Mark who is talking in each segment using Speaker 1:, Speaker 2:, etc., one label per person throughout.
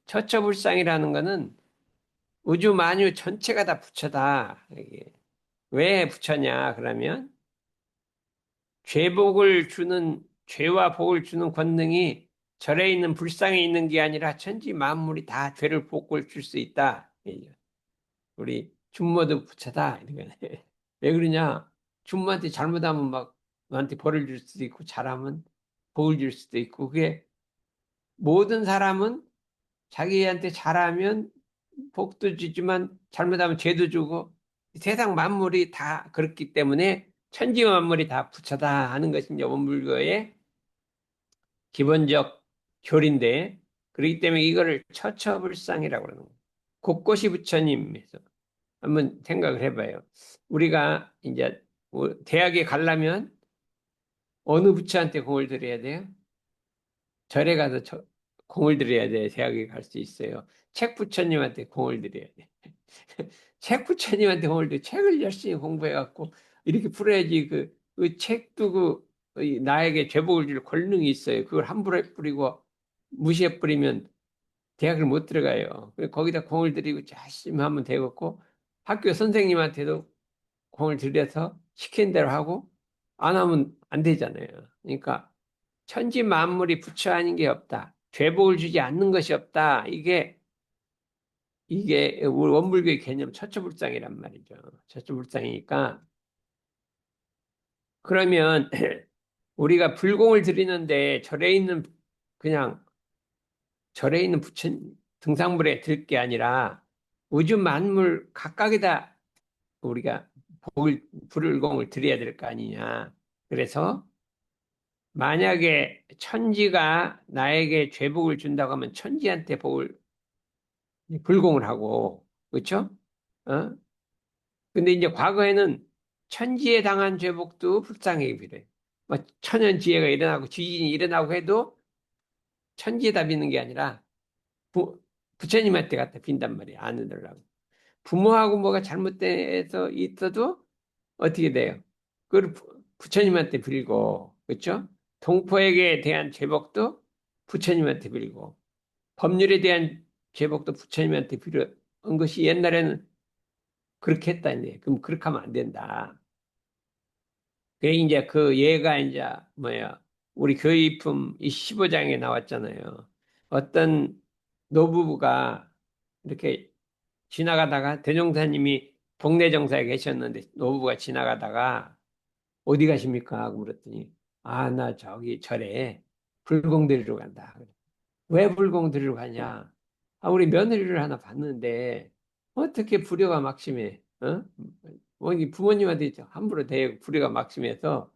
Speaker 1: 처처불상이라는 거는 우주 만유 전체가 다 부처다. 이게 왜 부처냐 그러면 죄와 복을 주는 권능이 절에 있는 불상에 있는 게 아니라 천지 만물이 다 죄를 복을 줄 수 있다. 우리 준모도 부처다. 이거네. 왜 그러냐? 준모한테 잘못하면 막 너한테 벌을 줄 수도 있고 잘하면 복을 줄 수도 있고 그게 모든 사람은 자기한테 잘하면 복도 주지만 잘못하면 죄도 주고 세상 만물이 다 그렇기 때문에 천지 만물이 다 부처다 하는 것이 이제 원불교의 기본적 교리인데 그렇기 때문에 이거를 처처불상이라고 그러는 거예요. 곳곳이 부처님에서 한번 생각을 해봐요. 우리가 이제 대학에 가려면 어느 부처한테 공을 들여야 돼요? 절에 가서 공을 들여야 돼. 대학에 갈 수 있어요. 책 부처님한테 공을 들여야 돼. 책 부처님한테 공을 들여 책을 열심히 공부해갖고 이렇게 풀어야지 그 책도 나에게 제복을 줄 권능이 있어요. 그걸 함부로 뿌리고 무시해 뿌리면 대학을 못 들어가요. 거기다 공을 들이고 열심히 하면 되겠고 학교 선생님한테도 공을 들여서 시킨 대로 하고 안 하면 안 되잖아요. 그러니까 천지 만물이 부처 아닌 게 없다. 죄복을 주지 않는 것이 없다. 이게 우리 원불교의 개념 처처불상이란 말이죠. 처처불상이니까 그러면 우리가 불공을 드리는데 그냥 절에 있는 부처 등상불에 들 게 아니라 우주 만물 각각에다 우리가 불공을 드려야 될 거 아니냐. 그래서 만약에 천지가 나에게 죄복을 준다고 하면 천지한테 불공을 하고, 그렇죠? 어? 근데 이제 과거에는 천지에 당한 죄복도 불쌍하게 빌어요. 뭐 천연지혜가 일어나고 지진이 일어나고 해도 천지에다 빚는 게 아니라 부처님한테 갖다 빈단 말이에요. 안 얻으려고. 부모하고 뭐가 잘못돼서 있어도 어떻게 돼요? 그걸 부처님한테 빌고, 그렇죠? 동포에게 대한 제복도 부처님한테 빌고, 법률에 대한 제복도 부처님한테 빌은 것이 옛날에는 그렇게 했다는데, 그럼 그렇게 하면 안 된다. 그래, 이제 그 예가 이제 우리 교의품 이 15장에 나왔잖아요. 어떤 노부부가 이렇게 지나가다가 대종사님이 동네 정사에 계셨는데 노부부가 지나가다가 어디 가십니까? 하고 물었더니 아, 나 저기 절에 불공 드리러 간다. 왜 불공 드리러 가냐? 아, 우리 며느리를 하나 봤는데 어떻게 불효가 막심해? 어? 이 부모님한테 함부로 대고 불효가 막심해서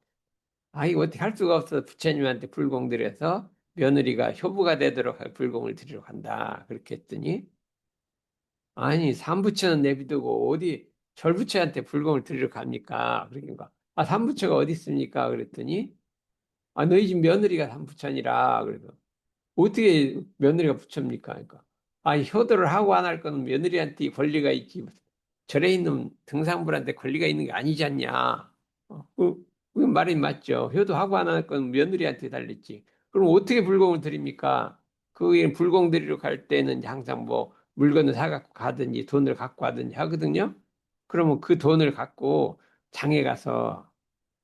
Speaker 1: 아, 이거 어떻게 할 수가 없어. 부처님한테 불공 드려서 며느리가 효부가 되도록 불공을 드리러 간다. 그렇게 했더니 아니, 삼부처는 내비두고 어디 절부처한테 불공을 드리러 갑니까? 그러니까 아, 삼부처가 어디 있습니까? 그랬더니 아, 너희 집 며느리가 삼부처니라. 그래서 어떻게 며느리가 부처입니까? 그러니까 아, 효도를 하고 안 할 거는 며느리한테 권리가 있지. 절에 있는 등산불한테 권리가 있는 게 아니지 않냐. 그 말이 맞죠. 효도하고 안 할 거는 며느리한테 달렸지. 그럼 어떻게 불공을 드립니까? 그 불공 드리러 갈 때는 항상 뭐 물건을 사갖고 가든지 돈을 갖고 가든지 하거든요. 그러면 그 돈을 갖고 장에 가서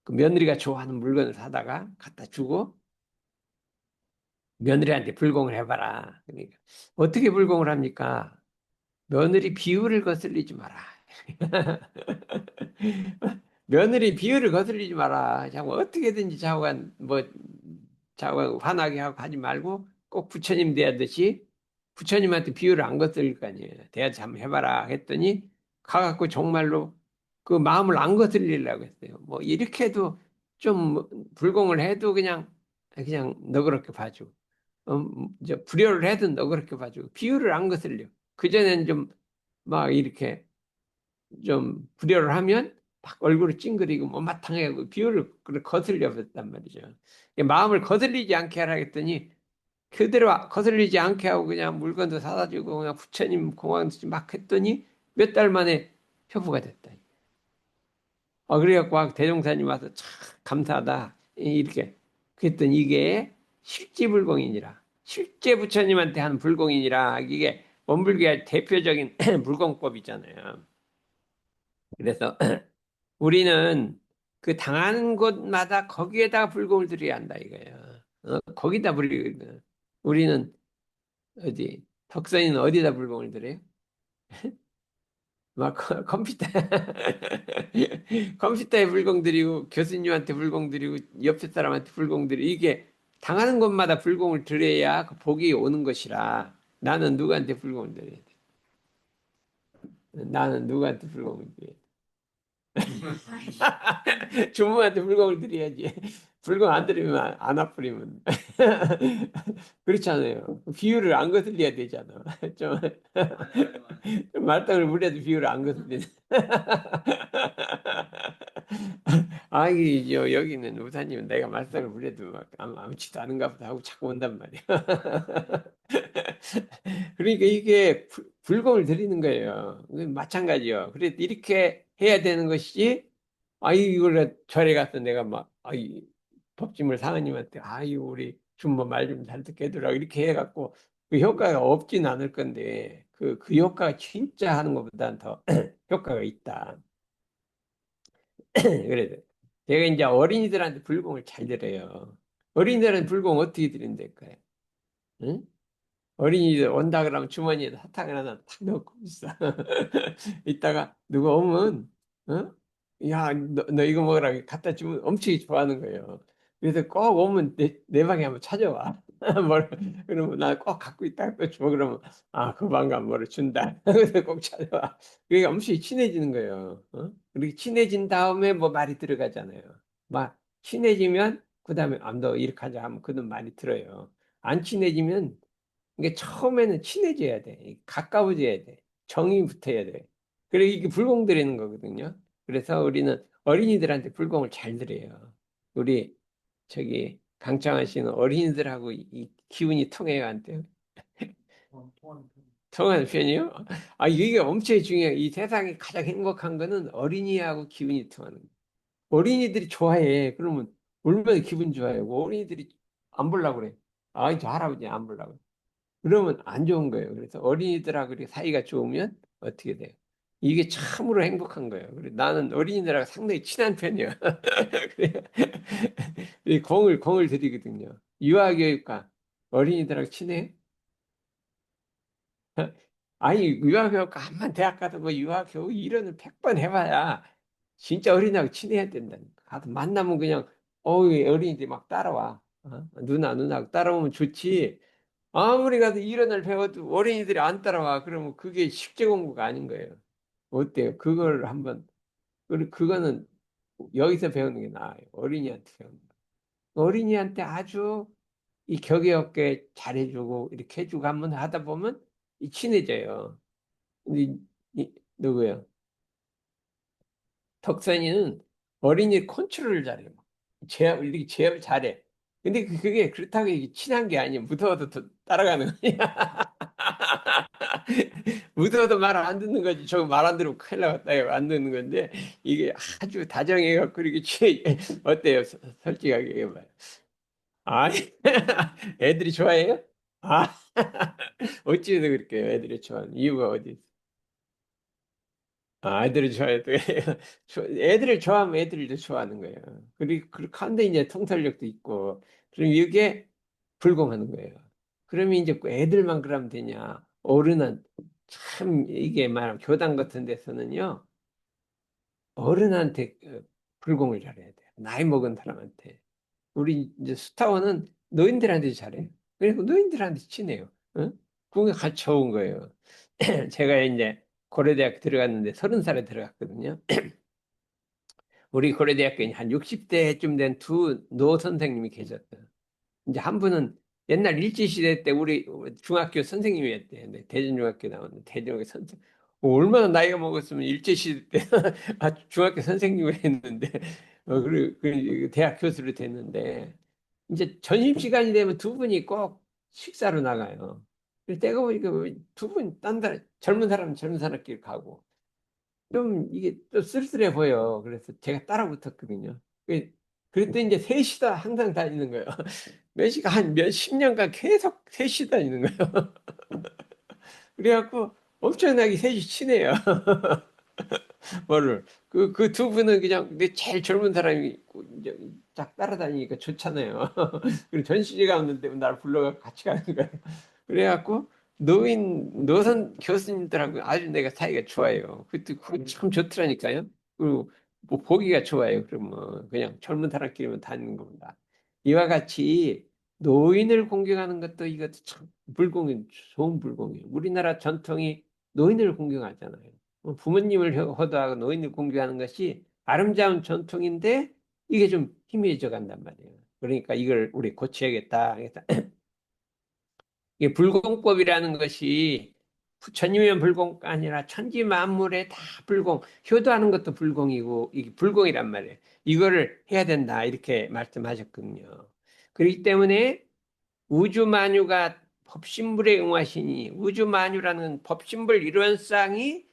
Speaker 1: 그 며느리가 좋아하는 물건을 사다가 갖다 주고 며느리한테 불공을 해봐라. 그러니까 어떻게 불공을 합니까? 며느리 비위를 거슬리지 마라. 며느리 비위를 거슬리지 마라. 자꾸 어떻게든지 자꾸 화나게 하고 하지 말고 꼭 부처님 대하듯이 부처님한테 비위를 안 거슬릴 거 아니에요. 대하듯이 한번 해봐라 했더니 가갖고 정말로 그 마음을 안 거슬리려고 했어요. 뭐 이렇게 해도 좀 불공을 해도 그냥 너그럽게 봐주고 이제 불효를 해도 너그럽게 봐주고 비유를 안 거슬려. 그전엔 좀 막 이렇게 좀 불효를 하면 막 얼굴을 찡그리고 못마땅해 하고 비유를 거슬려 봤단 말이죠. 마음을 거슬리지 않게 하라 했더니 그대로 거슬리지 않게 하고 그냥 물건도 사다 주고 그냥 부처님 공항도 막 했더니 몇 달 만에 효부가 됐다. 그래갖고 대종사님 와서 참 감사하다. 이렇게. 그랬더니 이게 실지불공이니라. 실제 부처님한테 한 불공이니라 이게 원불교의 대표적인 불공법이잖아요. 그래서 우리는 그 당하는 곳마다 거기에다가 불공을 드려야 한다 이거예요. 거기다 불리거든. 우리는 어디 덕선이는 어디다 불공을 드려요? 막 컴퓨터 컴퓨터에 불공 드리고 교수님한테 불공 드리고 옆에 사람한테 불공 드리고 이게 당하는 곳마다 불공을 드려야 그 복이 오는 것이라 나는 누구한테 불공을 드려야 돼? 나는 누구한테 불공을 드려야 돼? 주부한테 불공을 드려야지. 불공 안 드리면 안 아프리면. 그렇잖아요. 비율을 안 거슬려야 되잖아. 좀, 좀 말썽을 부려도 비율을 안 거슬리네. 여기는 우사님은 내가 말썽을 부려도 막 아무렇지도 않은가 보다 하고 자꾸 온단 말이야. 그러니까 이게 불공을 드리는 거예요. 마찬가지요. 그래 이렇게 해야 되는 것이지. 이걸 절에 가서 내가 막 법심을 사모님한테 우리 준모 말 좀 잘 듣게 해두라고 이렇게 해갖고 그 효과가 없진 않을 건데 그 효과가 진짜 하는 것보다는 더 효과가 있다. 그래서 제가 이제 어린이들한테 불공을 잘 드려요. 어린이들한테 불공 어떻게 드린다까요? 응? 어린이들 온다 그러면 주머니에 사탕을 하나 탁 넣고 있어. 이따가 누가 오면, 어? 야, 너 이거 먹으라고 갖다 주면 엄청 좋아하는 거예요. 그래서 꼭 오면 내 방에 한번 찾아와. 뭘, 그러면 나 꼭 갖고 있다 고 줘. 그러면, 그 방금 뭐를 준다. 그래서 꼭 찾아와. 그러니까 엄청 친해지는 거예요. 그리고 친해진 다음에 뭐 말이 들어가잖아요. 막 친해지면, 그 다음에, 너 이렇게 하자 하면 그는 말이 들어요. 안 친해지면 이게 처음에는 친해져야 돼. 가까워져야 돼. 정이 붙어야 돼. 그래, 이게 불공 들이는 거거든요. 그래서 우리는 어린이들한테 불공을 잘 드려요. 우리, 강창환 씨는 어린이들하고 이 기운이 통해요, 안 돼요? 통하는 편이요? 이게 엄청 중요해요. 이 세상에 가장 행복한 거는 어린이하고 기운이 통하는 거예요. 어린이들이 좋아해. 그러면 얼마나 기분 좋아요. 어린이들이 안 보려고 그래. 저 할아버지 안 보려고 그래. 그러면 안 좋은 거예요. 그래서 어린이들하고 이렇게 사이가 좋으면 어떻게 돼요? 이게 참으로 행복한 거예요. 그래 나는 어린이들하고 상당히 친한 편이에요. 그래 이 공을 들이거든요. 유아교육과 어린이들하고 친해? 유아교육과 한번 대학 가서 뭐 유아교육 이론을 100번 해봐야 진짜 어린이하고 친해야 된다니까. 가서 만나면 그냥 어린이들이 막 따라와. 누나 하고 따라오면 좋지. 아무리 가서 이론을 배워도 어린이들이 안 따라와. 그러면 그게 식재 공부가 아닌 거예요. 어때요? 그걸 한번, 그거는 여기서 배우는 게 나아요. 어린이한테 배우는 거. 어린이한테 아주 이 격의 없게 잘해주고, 이렇게 해주고 한번 하다 보면 친해져요. 근데 누구요? 덕선이는 어린이 컨트롤을 잘해요. 이렇게 제압을 잘해. 근데 그게 그렇다고 이게 친한 게 아니에요. 무서워도 따라가는 거야. 무서워도 말 안 듣는 거지. 저거 말 안 들으면 큰일 나겠다. 이거 안 듣는 건데, 이게 아주 다정해갖고, 이렇게, 어때요? 솔직하게 얘기해봐요. 아니, 애들이 좋아해요? 아, 어찌해서 그렇게 애들이 좋아하는 이유가 어디 있어? 애들을 좋아해. 애들을 좋아하면 애들도 좋아하는 거예요. 그리고 그렇게 한데 이제 통찰력도 있고, 그럼 이게 불공하는 거예요. 그러면 이제 그 애들만 그러면 되냐? 어른은 참 이게 말하면 교당 같은 데서는요, 어른한테 불공을 잘해야 돼요. 나이 먹은 사람한테. 우리 이제 스타원은 노인들한테 잘해요. 그리고 노인들한테 친해요. 응? 그게 같이 온 거예요. 제가 이제 고려대학 들어갔는데 30살에 들어갔거든요. 우리 고려대학교에 한 60대쯤 된 두 노 선생님이 계셨어요. 이제 한 분은 옛날 일제시대 때 우리 중학교 선생님이었대. 네, 대전중학교 나왔는데 대전중학교 선생. 얼마나 나이가 먹었으면 일제시대 때 중학교 선생님을 했는데 그리고 대학 교수로 됐는데 이제 점심시간이 되면 두 분이 꼭 식사로 나가요. 그래서 내가 보니까 두 분, 젊은 사람은 젊은 사람끼리 가고, 좀 이게 또 쓸쓸해 보여. 그래서 제가 따라 붙었거든요. 그랬더니 이제 셋이 다 항상 다니는 거예요. 시가 한 몇십 년간 계속 셋이 다니는 거예요. 그래갖고 엄청나게 셋이 친해요. 뭐를 그 두 분은 그냥 내 제일 젊은 사람이 이제 딱 따라다니니까 좋잖아요. 그리고 전시회가 없는데 나를 불러가 같이 가는 거예요. 그래갖고 노선 교수님들하고 아주 내가 사이가 좋아요. 그거 참 좋더라니까요. 그리고 뭐 보기가 좋아요. 그러면 그냥 젊은 사람끼리만 다니는 겁니다. 이와 같이 노인을 공경하는 것도 이것도 참 불공이 좋은 불공이에요. 우리나라 전통이 노인을 공경하잖아요. 부모님을 효도하고 노인을 공경하는 것이 아름다운 전통인데 이게 좀 희미해져 간단 말이에요. 그러니까 이걸 우리 고쳐야겠다. 그래서 이게 불공법이라는 것이 부처님의 불공 아니라 천지 만물에 다 불공, 효도하는 것도 불공이고 이게 불공이란 말이에요. 이거를 해야 된다 이렇게 말씀하셨거든요. 그렇기 때문에 우주만유가 법신불에 응화신이 우주만유라는 법신불 이론상이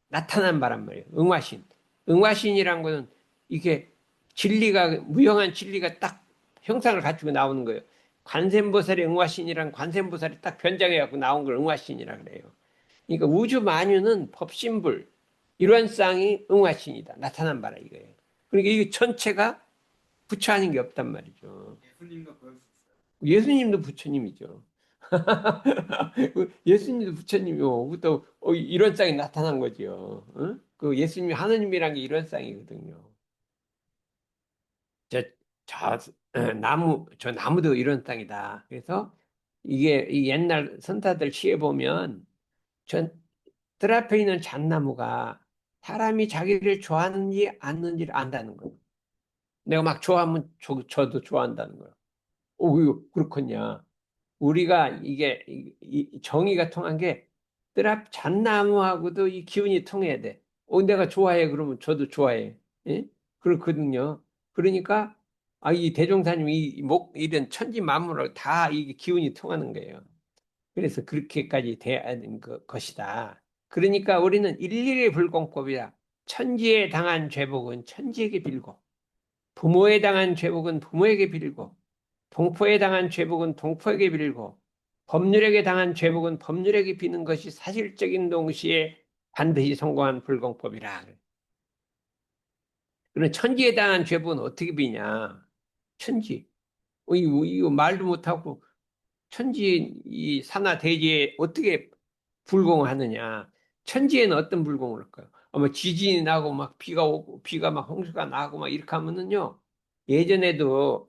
Speaker 1: 나타난 바란 말이에요. 응화신. 응화신이란 거는 이게 진리가 무형한 진리가 딱 형상을 갖추고 나오는 거예요. 관세음보살의 응화신이란 관세음보살이 딱 변장해 갖고 나온 걸 응화신이라 그래요. 그러니까 우주만유는 법신불 이론상이 응화신이다. 나타난 바라 이거예요. 그러니까 이게 전체가 부처 아닌 게 없단 말이죠.
Speaker 2: 예수님도 그럴 수 있어요.
Speaker 1: 예수님도 부처님이죠. 예수님도 부처님이고, 또, 이런 쌍이 나타난 거죠. 응? 그 예수님이 하느님이란 게 이런 쌍이거든요. 저, 저 나무도 이런 쌍이다. 그래서 이게 이 옛날 선사들 시에 보면, 뜰 앞에 있는 잣나무가 사람이 자기를 좋아하는지 않는지를 안다는 거예요. 내가 막 좋아하면 저도 좋아한다는 거예요. 이거 그렇겠냐. 우리가 이게 정의가 통한 게 뜰 앞 잣나무하고도 이 기운이 통해야 돼. 내가 좋아해 그러면 저도 좋아해. 예? 그렇거든요. 그러니까 이 대종사님 이런 천지 만물을 다 이게 기운이 통하는 거예요. 그래서 그렇게까지 돼야 하는 것이다. 그러니까 우리는 일일의 불공법이다. 천지에 당한 죄복은 천지에게 빌고 부모에 당한 죄복은 부모에게 빌고 동포에 당한 죄복은 동포에게 빌고 법률에게 당한 죄복은 법률에게 비는 것이 사실적인 동시에 반드시 성공한 불공법이라. 그럼 천지에 당한 죄복은 어떻게 비냐? 천지. 이거 말도 못하고 천지 이 산하 대지에 어떻게 불공하느냐? 천지에는 어떤 불공을 할까요? 아마 지진이 나고 막 비가 오고 비가 막 홍수가 나고 막 이렇게 하면은요. 예전에도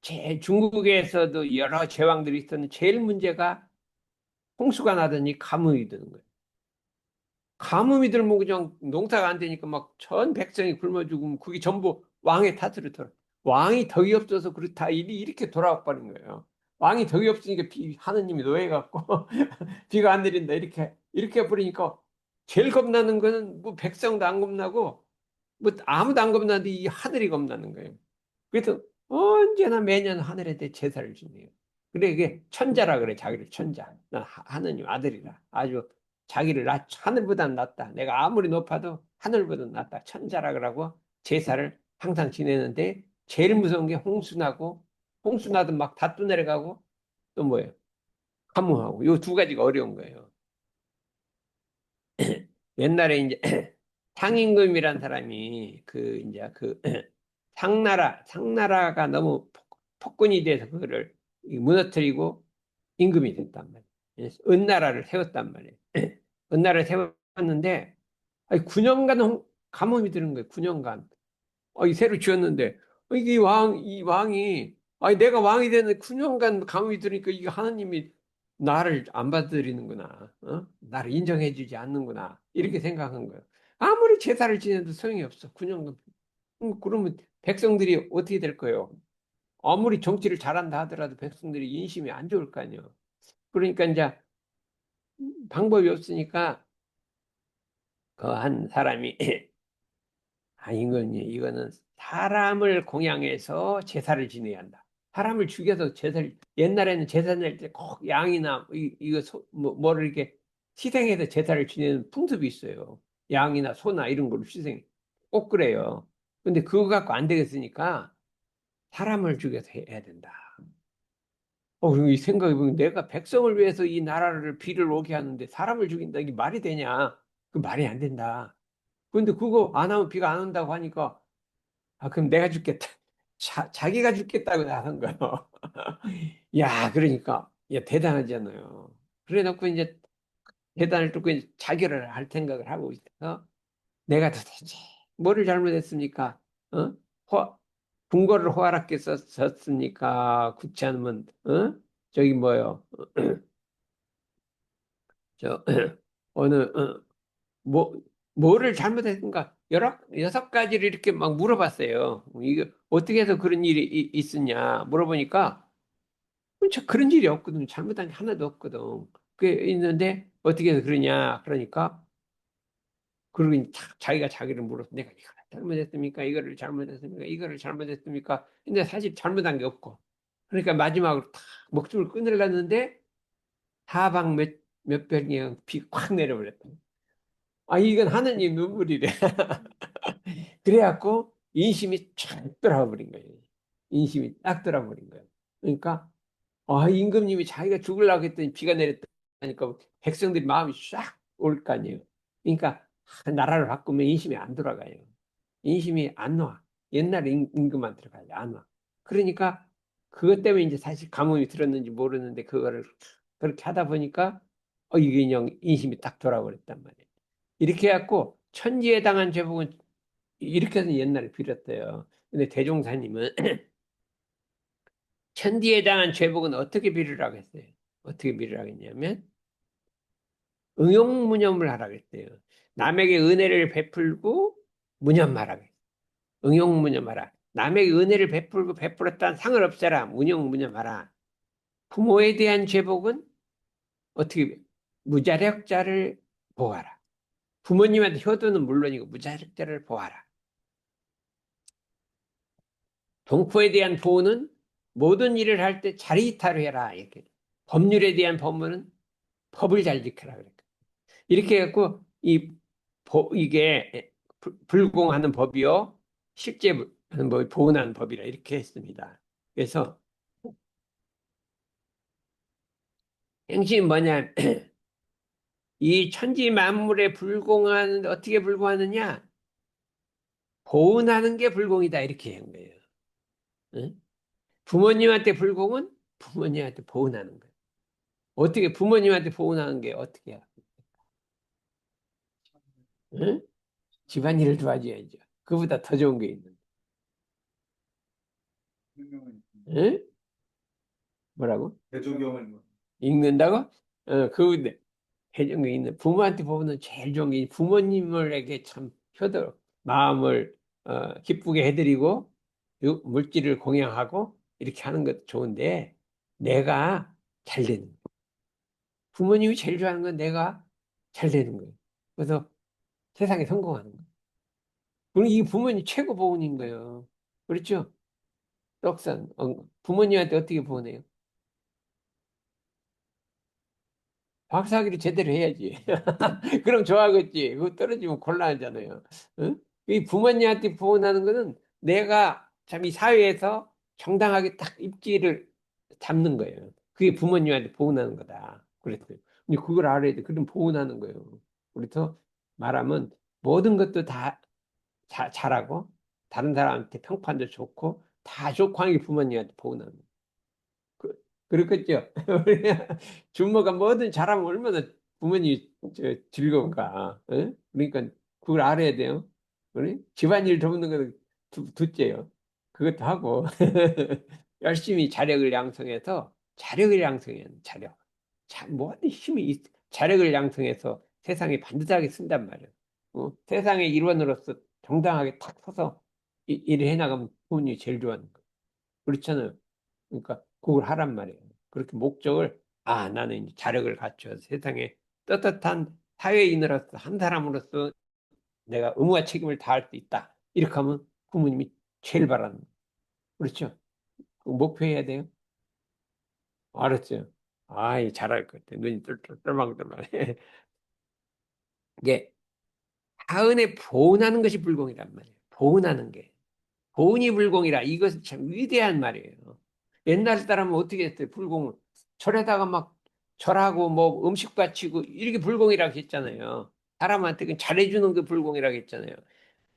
Speaker 1: 제일 중국에서도 여러 제왕들이 있었는데 제일 문제가 홍수가 나더니 가뭄이 드는 거예요. 가뭄이 들면 그냥 농사가 안 되니까 막 전 백성이 굶어 죽으면 그게 전부 왕의 탓으로 돌아. 왕이 덕이 없어서 그렇다 일이 이렇게 돌아와 버린 거예요. 왕이 덕이 없으니까 하느님이 노예갖고 비가 안 내린다 이렇게 해버리니까 제일 겁나는 거는 뭐 백성도 안 겁나고 뭐 아무도 안 겁나는데 이 하늘이 겁나는 거예요. 그래서 언제나 매년 하늘에 대해 제사를 지내요. 그래, 이게 천자라 그래, 자기를 천자. 난 하느님 아들이라. 아주 자기를 하늘보다 낫다. 내가 아무리 높아도 하늘보다 낫다. 천자라 그러고 제사를 항상 지내는데 제일 무서운 게 홍수나고, 홍수나도 막 다또 내려가고, 또 뭐예요? 가뭄하고. 요 두 가지가 어려운 거예요. 옛날에 이제 상임금이란 사람이 이제 상나라가 너무 폭군이 돼서 그거를 무너뜨리고 임금이 됐단 말이에요. 그래서 은나라를 세웠단 말이에요. 은나라를 세웠는데, 9년간 가뭄이 드는 거예요. 9년간. 새로 지었는데, 이 왕이, 내가 왕이 되는 9년간 가뭄이 드니까 이게 하나님이 나를 안 받아들이는구나. 나를 인정해주지 않는구나. 이렇게 생각한 거예요. 아무리 제사를 지내도 소용이 없어. 9년간. 그러면 백성들이 어떻게 될 거예요? 아무리 정치를 잘한다 하더라도 백성들이 인심이 안 좋을 거 아니에요. 그러니까 이제 방법이 없으니까 그 한 사람이 이거는 사람을 공양해서 제사를 지내야 한다. 사람을 죽여서 옛날에는 제사 낼 때 꼭 양이나 이거 뭐를 이렇게 희생해서 제사를 지내는 풍습이 있어요. 양이나 소나 이런 걸로 꼭 그래요. 근데 그거 갖고 안 되겠으니까 사람을 죽여서 해야 된다. 이 생각해보면 내가 백성을 위해서 이 나라를 비를 오게 하는데 사람을 죽인다. 이게 말이 되냐? 그 말이 안 된다. 근데 그거 안 하면 비가 안 온다고 하니까, 그럼 내가 죽겠다. 자기가 죽겠다고 나선 거예요. 야, 그러니까, 야, 대단하잖아요. 그래 놓고 이제 대단을 뚫고 이제 자결을 할 생각을 하고 있어. 내가 도대체 뭐를 잘못했습니까? 어? 궁궐을 호화롭게 썼습니까? 그렇지 않으면, 저기 뭐요? 저, 어느, 뭐, 뭐를 잘못했는가? 여섯 가지를 이렇게 막 물어봤어요. 이게 어떻게 해서 그런 일이 있었냐? 물어보니까, 그런 일이 없거든. 잘못한 게 하나도 없거든. 그게 있는데, 어떻게 해서 그러냐? 그러니까, 그러고 이제 자기가 자기를 물어서 내가 이거를 잘못했습니까? 이거를 잘못했습니까? 이거를 잘못했습니까? 근데 사실 잘못한 게 없고. 그러니까 마지막으로 탁 목숨을 끊으려는데, 사방 몇 병이 비콱 내려버렸다. 이건 하느님 눈물이래. 그래갖고 인심이 쫙 돌아버린 거예요. 인심이 딱 돌아버린 거예요. 그러니까 임금님이 자기가 죽으려고 했더니 비가 내렸다니까 백성들이 마음이 쫙 올 거 아니에요. 그러니까 나라를 바꾸면 인심이 안 돌아가요. 인심이 안 와. 옛날 임금만 들어가요. 안 와. 그러니까 그것 때문에 이제 사실 가뭄이 들었는지 모르는데 그거를 그렇게 하다 보니까 이게 그냥 인심이 딱 돌아버렸단 말이에요. 이렇게 해갖고 천지에 당한 죄복은 이렇게 해서 옛날에 빌었대요. 근데 대종사님은 천지에 당한 죄복은 어떻게 빌으라고 했어요? 어떻게 빌으라고 했냐면 응용무념을 하라고 했대요. 남에게 은혜를 베풀고 무념하라고 했어요. 응용무념하라. 남에게 은혜를 베풀고 베풀었다는 상을 없애라. 응용무념하라. 부모에 대한 죄복은 어떻게 무자력자를 보호하라. 부모님한테 효도는 물론이고 무자력자를 보호하라. 동포에 대한 보호는 모든 일을 할 때 자리이타로 해라. 이렇게. 법률에 대한 법문은 법을 잘 지켜라. 그러니까. 이렇게 해갖고, 이게 불공하는 법이요. 실제 하는 법이 보호하는 법이라 이렇게 했습니다. 그래서 행심이 뭐냐. 이 천지 만물에 불공하는, 어떻게 불공하느냐? 보호하는 게 불공이다. 이렇게 한 거예요. 응? 부모님한테 불공은 부모님한테 보호하는 거예요. 어떻게, 부모님한테 보호하는 게 어떻게 해요? 응? 집안일을 도와줘야죠. 그보다 더 좋은 게 있는데. 응? 뭐라고?
Speaker 2: 대조경을
Speaker 1: 읽는다고? 그 해정이 있는 부모한테 보면 제일 좋은 게 부모님에게 참 효도 마음을 기쁘게 해드리고 물질을 공양하고 이렇게 하는 것도 좋은데 내가 잘 되는 거예요. 부모님이 제일 좋아하는 건 내가 잘 되는 거예요. 그래서 세상에 성공하는 거예요. 그리고 이 부모님 최고 보은인 거예요. 그렇죠? 떡산 부모님한테 어떻게 보내요? 박사학위를 제대로 해야지. 그럼 좋아하겠지. 그거 떨어지면 곤란하잖아요. 응? 이 부모님한테 보온하는 거는 내가 참 이 사회에서 정당하게 딱 입지를 잡는 거예요. 그게 부모님한테 보온하는 거다. 그랬어요. 근데 그걸 알아야 돼. 그럼 보온하는 거예요. 그래서 말하면 모든 것도 다 잘하고 다른 사람한테 평판도 좋고 다 좋고 하는 게 부모님한테 보온하는 거예요. 그렇겠죠. 준모가 뭐든 잘하면 얼마나 부모님이 즐거울까. 어? 그러니까 그걸 알아야 돼요. 그래? 집안일 돕는 거는 둘째요. 그것도 하고 열심히 자력을 양성해서 자력을 양성해야 돼. 자력. 뭐든 자력을 양성해서 세상에 반듯하게 쓴단 말이에요. 세상의 일원으로서 정당하게 탁 서서 일을 해나가면 부모님이 제일 좋아하는 거예요. 그렇잖아요. 그러니까 그걸 하란 말이에요. 그렇게 목적을 나는 이제 자력을 갖춰서 세상에 떳떳한 사회인으로서 한 사람으로서 내가 의무와 책임을 다할 수 있다. 이렇게 하면 부모님이 제일 바라는 거예요. 그렇죠? 그 목표해야 돼요. 알았죠? 아이 잘할 것 같아. 눈이 똘망똘망. 이게 하은에 보은하는 것이 불공이란 말이에요. 보은하는 게. 보은이 불공이라 이것은 참 위대한 말이에요. 옛날 사람은 어떻게 했어요? 불공을. 절에다가 막 절하고 뭐 음식 바치고 이렇게 불공이라고 했잖아요. 사람한테 그냥 잘해주는 게 불공이라고 했잖아요.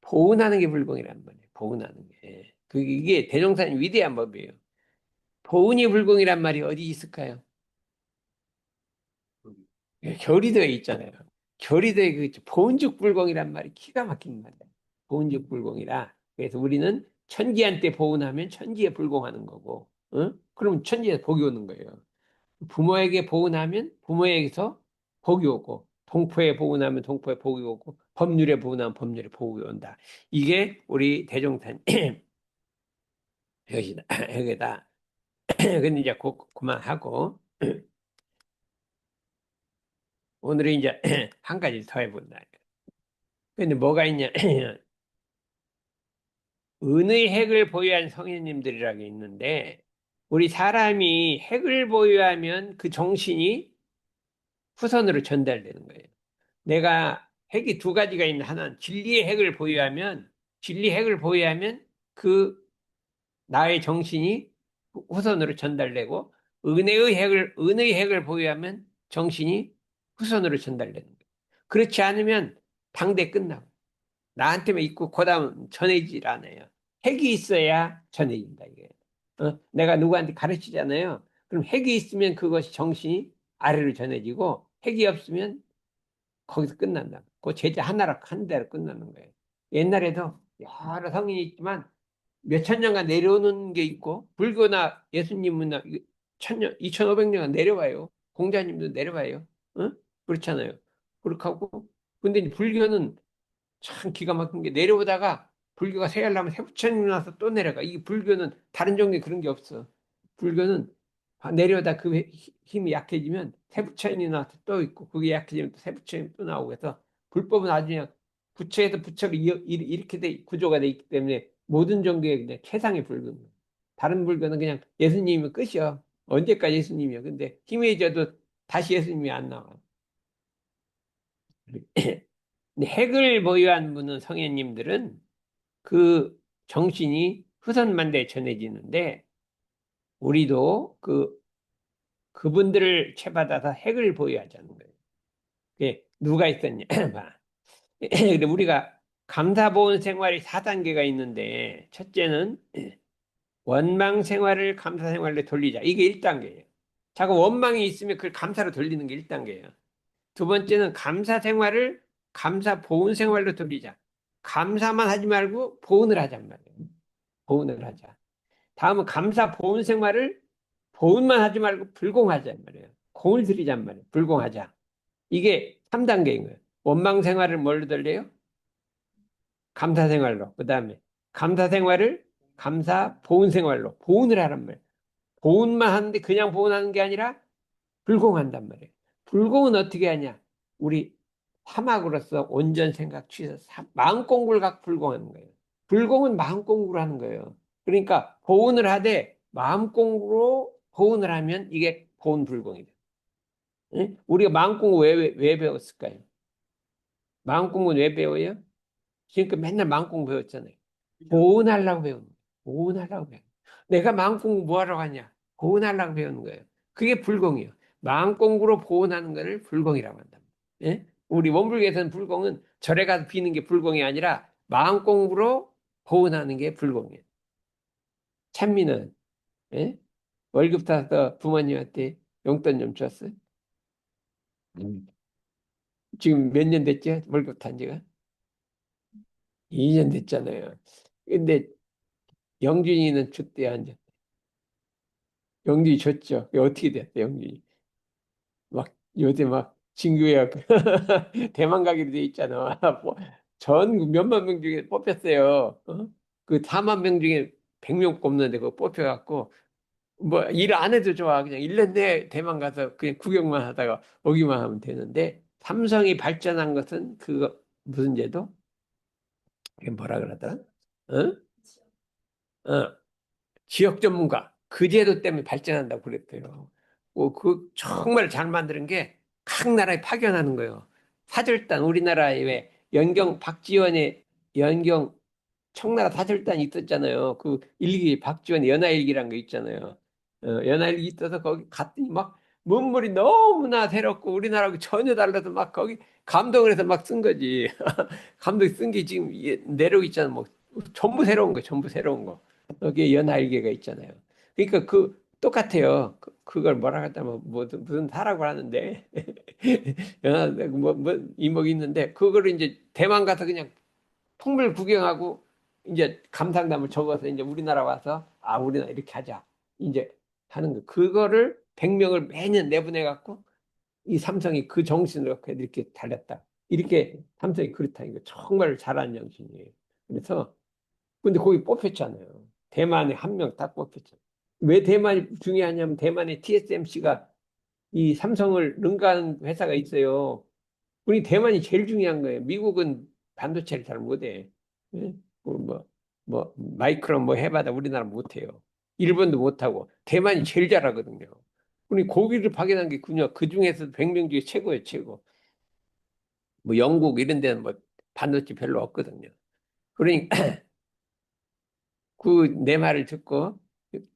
Speaker 1: 보은하는 게 불공이란 말이에요. 보은하는 게. 이게 대종사님 위대한 법이에요. 보은이 불공이란 말이 어디 있을까요? 예, 교리도에 있잖아요. 교리도에 그 보은죽 불공이란 말이 기가 막힌 말이에요. 보은죽 불공이라. 그래서 우리는 천지한테 보은하면 천지에 불공하는 거고, 어? 그럼 천지에 복이 오는 거예요. 부모에게 보은하면 부모에게서 복이 오고, 동포에 보은하면 동포에 복이 오고, 법률에 보은하면 법률에 복이 온다. 이게 우리 대종사 여기다, 여기다. 근데 이제 그만하고, 오늘은 이제 한 가지 더 해본다. 근데 뭐가 있냐? 은의 핵을 보유한 성인님들이라고 있는데, 우리 사람이 핵을 보유하면 그 정신이 후손으로 전달되는 거예요. 내가 핵이 두 가지가 있는 하나는 진리의 핵을 보유하면, 진리 핵을 보유하면 그 나의 정신이 후손으로 전달되고, 은혜의 핵을 보유하면 정신이 후손으로 전달되는 거예요. 그렇지 않으면 당대 끝나고, 나한테만 있고, 그 다음 전해질 않아요. 핵이 있어야 전해진다, 이게. 내가 누구한테 가르치잖아요. 그럼 핵이 있으면 그것이 정신이 아래로 전해지고, 핵이 없으면 거기서 끝난다. 그 제자 하나로, 한 대로 끝나는 거예요. 옛날에도 여러 성인이 있지만, 몇천 년간 내려오는 게 있고, 불교나 예수님이나 천년, 2500년간 내려와요. 공자님도 내려와요. 어? 그렇잖아요. 그렇게 하고, 근데 이제 불교는 참 기가 막힌 게 내려오다가 불교가 세하려면 세부처님 나서 또 내려가. 이 불교는 다른 종교에 그런 게 없어. 불교는 내려오다 그 힘이 약해지면 세부처님이 나서 또 있고 그게 약해지면 또 세부처님이 또 나오고 해서 불법은 아주 그냥 부처에서 부처로 이렇게 돼 구조가 돼 있기 때문에 모든 종교에 그냥 최상의 불교인 거야. 다른 불교는 그냥 예수님이 끝이야. 언제까지 예수님이야. 근데 희미해져도 다시 예수님이 안 나와. 근데 핵을 보유한 분은 성현님들은 그 정신이 후선만대에 전해지는데 우리도 그분들을 채받아서 핵을 보유하자는 거예요. 그게 누가 있었냐? 봐. 근데 우리가 감사보온 생활이 4단계가 있는데 첫째는 원망 생활을 감사 생활로 돌리자. 이게 1단계예요. 자꾸 원망이 있으면 그걸 감사로 돌리는 게 1단계예요. 두 번째는 감사 생활을 감사 보온 생활로 돌리자. 감사만 하지 말고 보온을 하잔 말이에요. 보온을 하자. 다음은 감사 보온 생활을 보온만 하지 말고 불공하자 말이에요. 공을 들이잔 말이에요. 불공하자. 이게 3단계인 거예요. 원망 생활을 뭘로 돌려요? 감사 생활로. 그 다음에 감사 생활을 감사 보온 생활로. 보온을 하란 말이에요. 보온만 하는데 그냥 보온하는 게 아니라 불공한단 말이에요. 불공은 어떻게 하냐? 우리 사막으로서 온전 생각 취해서 마음 공부를 갖고 불공하는 거예요. 불공은 마음 공부를 하는 거예요. 그러니까 보온을 하되 마음 공부로 보온을 하면 이게 보온 불공이 돼요. 응? 우리가 마음 공부 왜 배웠을까요? 마음 공부는 왜 배워요? 그러니까 맨날 마음 공부 배웠잖아요. 보온하려고 배우는 거예요. 보온하려고 배우는 거예요. 내가 마음 공부 뭐 하러 가냐? 보온하려고 배우는 거예요. 그게 불공이에요. 마음 공부로 보온하는 것을 불공이라고 한다. 예? 우리 원불교에서는 불공은 절에 가서 비는 게 불공이 아니라 마음 공부로 보온하는 게 불공이에요. 찬미는 예? 월급 타서 부모님한테 용돈 좀 줬어요. 음. 지금 몇 년 됐죠? 월급 탄 지가? 2년 됐잖아요. 근데 영준이는 줬대요, 안 줬대요? 영준이 줬죠. 어떻게 됐대, 영준이? 막 요새 막 친구야 대만 가기로 돼 있잖아. 전 몇만 명 중에 뽑혔어요. 어? 그 4만 명 중에 100명 뽑는데 그거 뽑혀갖고 뭐 일 안 해도 좋아. 그냥 1년 내에 대만 가서 그냥 구경만 하다가 오기만 하면 되는데 삼성이 발전한 것은 그거 무슨 제도? 그게 뭐라 그러더라? 어? 어, 지역 전문가 그 제도 때문에 발전한다고 그랬대요. 그 정말 잘 만드는 게 각 나라에 파견하는 거예요. 사절단 우리나라에 왜 연경 박지원의 연경 청나라 사절단이 있었잖아요. 그 일기 박지원 연하일기란 거 있잖아요. 연화일기 있어서 거기 갔더니 막 문물이 너무나 새롭고 우리나라하고 전혀 달라서 막 거기 감동을 해서 막 쓴 거지. 감독 쓴 게 지금 내려오고 있잖아. 뭐 전부 새로운 거, 전부 새로운 거. 여기에 연하일기가 있잖아요. 그러니까 그 똑같아요. 그걸 뭐라 하다면 무슨 사라고 하는데 연하 뭐 이목이 있는데 그거를 이제 대만 가서 그냥 풍물 구경하고 이제 감상담을 적어서 이제 우리나라 와서 아 우리나라 이렇게 하자 이제 하는 거 그거를 100명을 매년 내보내 갖고 이 삼성이 그 정신으로 이렇게 달렸다. 이렇게 삼성이 그렇다니까 정말 잘하는 정신이에요. 그래서 근데 거기 뽑혔잖아요. 대만에 한 명 딱 뽑혔잖아요. 왜 대만이 중요하냐면 대만에 TSMC가 이 삼성을 능가하는 회사가 있어요. 우리 대만이 제일 중요한 거예요. 미국은 반도체를 잘 못해. 예? 마이크론 뭐 해봐도 우리나라 못해요. 일본도 못하고 대만이 제일 잘하거든요. 우리 고기를 파견한 게 그냥 그 중에서 100명 중에 최고예요, 최고. 뭐 영국 이런 데는 뭐 반도체 별로 없거든요. 그러니까 그 내 말을 듣고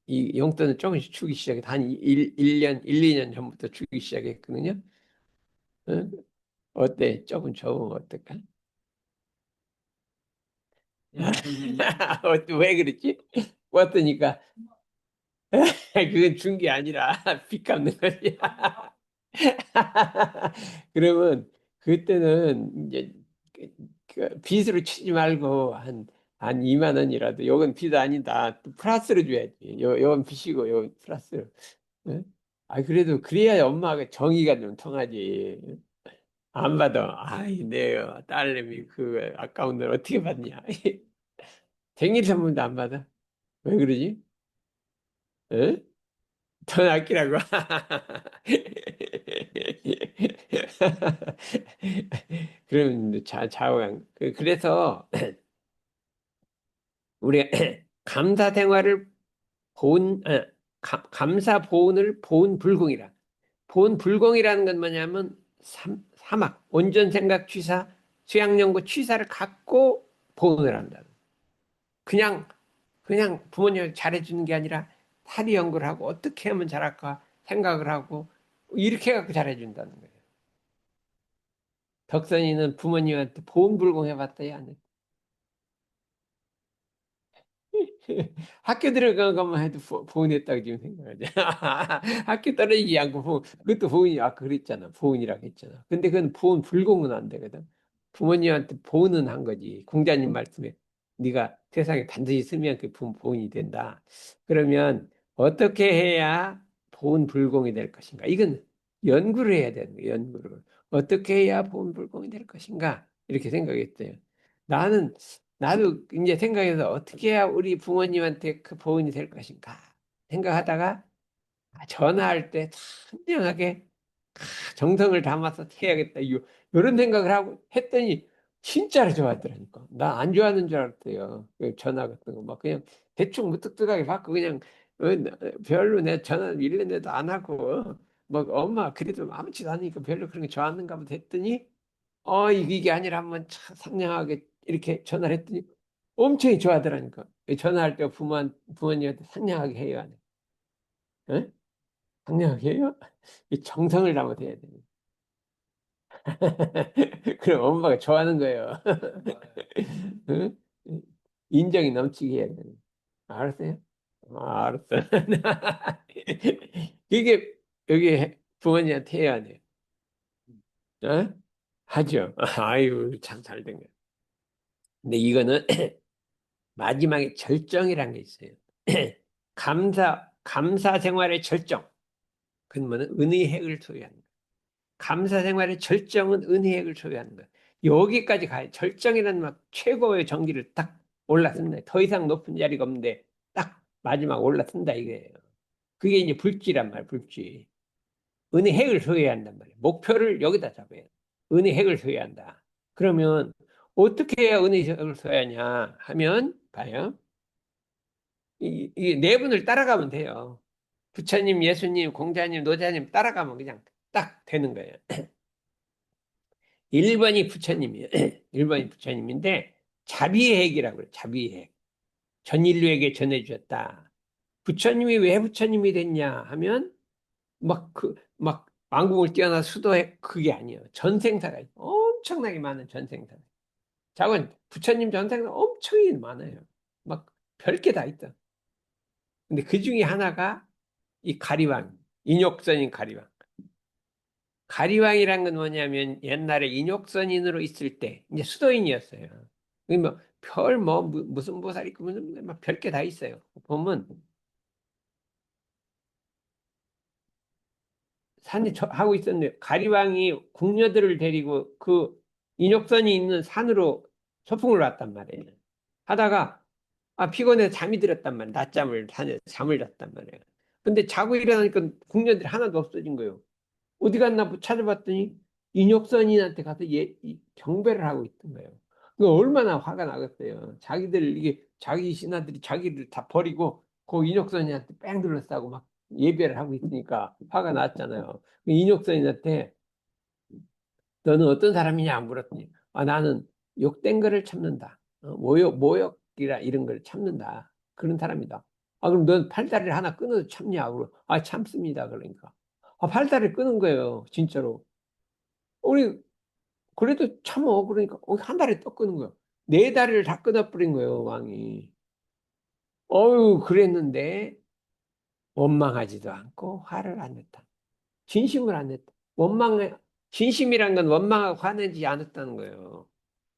Speaker 1: 이 용돈을 조금씩 주기 시작해. 한 1년, 1, 2년 전부터 주기 시작했거든요. 어? 어때? 조금 적으면 어떨까? 왜 그랬지? 왔더니까 그건 준 게 아니라 빚 갚는 거지. 그러면 그때는 이제 그 빚으로 치지 말고 한 2만 원이라도 요건 빚 아니다. 또 플러스로 줘야지. 요건 빚이고 요건 플러스로. 응? 아 그래도 그래야 엄마가 정의가 좀 통하지. 안 받아. 아이 내 딸내미 그 아까운 걸 어떻게 받냐. 생일 선물도 안 받아. 왜 그러지? 응? 돈 아끼라고. 그럼 좌우양. 그래서 우리가 감사 생활을 감사 보온을 보온불공이라. 보온불공이라는 건 뭐냐면 사막, 온전 생각 취사, 수양연구 취사를 갖고 보온을 한다. 그냥 부모님 잘해주는 게 아니라 탈의 연구를 하고 어떻게 하면 잘할까 생각을 하고 이렇게 해갖고 잘해준다는 거예요. 덕선이는 부모님한테 보온불공 해봤다, 야. 학교 들어간 것만 해도 보은했다고 지금 생각하지. 학교 떨어지지 않고 그것도 보은이 아까 그랬잖아. 보은이라고 했잖아. 근데 그건 보은 불공은 안 되거든. 부모님한테 보은은 한 거지. 공자님 말씀에 네가 세상에 반드시 쓰면 그 보은이 된다. 그러면 어떻게 해야 보은 불공이 될 것인가? 이건 연구를 해야 되는 거예요. 연구를. 어떻게 해야 보은 불공이 될 것인가? 이렇게 생각했어요. 나는 나도 이제 생각해서 어떻게 해야 우리 부모님한테 그 보은이 될 것인가 생각하다가 전화할 때 선명하게 정성을 담아서 해야겠다. 이런 생각을 하고 했더니 진짜로 좋아하더라니까. 나 안 좋아하는 줄 알았어요. 그 전화 같은 거 막 그냥 대충 무뚝뚝하게 받고 그냥 별로 내 전화 1년 내도 안 하고 막 엄마 그래도 아무렇지도 않으니까 별로 그런 거 좋아하는가 보다 했더니 이게 아니라 한번 참 상냥하게 이렇게 전화를 했더니 엄청 좋아하더라니까. 전화할 때 부모님한테 상냥하게 해요. 안 해? 응? 상냥하게 해요? 이 정성을 담아서 해야 돼. 그럼 엄마가 좋아하는 거예요. 응? 인정이 넘치게 해야 돼. 알았어요? 알았어. 이게 여기 부모님한테 해야 돼. 어? 하죠. 아유, 참 잘 된 거야. 근데 이거는 마지막에 절정이라는 게 있어요. 감사 생활의 절정. 그건 뭐는 은의 핵을 소유하는 거예요. 감사 생활의 절정은 은의 핵을 소유하는 거예요. 여기까지 가요. 절정이라는 막 최고의 정기를 딱 올라선다. 더 이상 높은 자리가 없는데 딱 마지막 올라선다 이거예요. 그게 이제 불지란 말, 불지. 은의 핵을 소유해야 한단 말이에요. 목표를 여기다 잡아야 돼. 은의 핵을 소유해야 한다. 그러면 어떻게 해야 은의 핵을 소유하냐 하면 봐요. 이 네 분을 따라가면 돼요. 부처님, 예수님, 공자님, 노자님 따라가면 그냥 딱 되는 거예요. 1번이 부처님이에요. 1번이 부처님인데 자비의 핵이라고 그래요. 자비의 핵. 전 인류에게 전해주었다. 부처님이 왜 부처님이 됐냐 하면 막 왕궁을 뛰어나 수도에 그게 아니에요. 전생사가 엄청나게 많은 전생사. 자원 부처님 전생사 엄청 많아요. 막 별게 다 있다. 근데 그 중에 하나가 이 가리왕, 인욕선인 가리왕. 가리왕이란 건 뭐냐면 옛날에 인욕선인으로 있을 때 이제 수도인이었어요. 뭐별뭐 무슨 보살 있고 무슨 막 별게 다 있어요. 보면 산에 하고 있었는데 가리왕이 궁녀들을 데리고 그 인욕선이 있는 산으로 소풍을 왔단 말이에요. 하다가 피곤해서 잠이 들었단 말이에요. 낮잠을 산에 잠을 잤단 말이에요. 근데 자고 일어나니까 궁녀들이 하나도 없어진 거예요. 어디 갔나 찾아봤더니 인혁선인한테 가서 경배를 하고 있던 거예요. 그 얼마나 화가 나겠어요. 자기들 이게 자기 신하들이 자기를 다 버리고 그 인혁선인한테 뺑 둘러싸고 막 예배를 하고 있으니까 화가 났잖아요. 그 인혁선인한테 너는 어떤 사람이냐 물었더니 나는 욕된 거를 참는다. 모욕이라 이런 걸 참는다. 그런 사람이다. 그럼 넌 팔다리를 하나 끊어도 참냐? 참습니다. 그러니까. 팔다리를 끊은 거예요. 진짜로. 우리 그래도 참어. 그러니까 한 다리 또 끊은 거예요. 네 다리를 다 끊어버린 거예요. 왕이. 그랬는데 원망하지도 않고 화를 안 냈다. 진심을 안 냈다. 진심이란 건 원망하고 화내지 않았다는 거예요.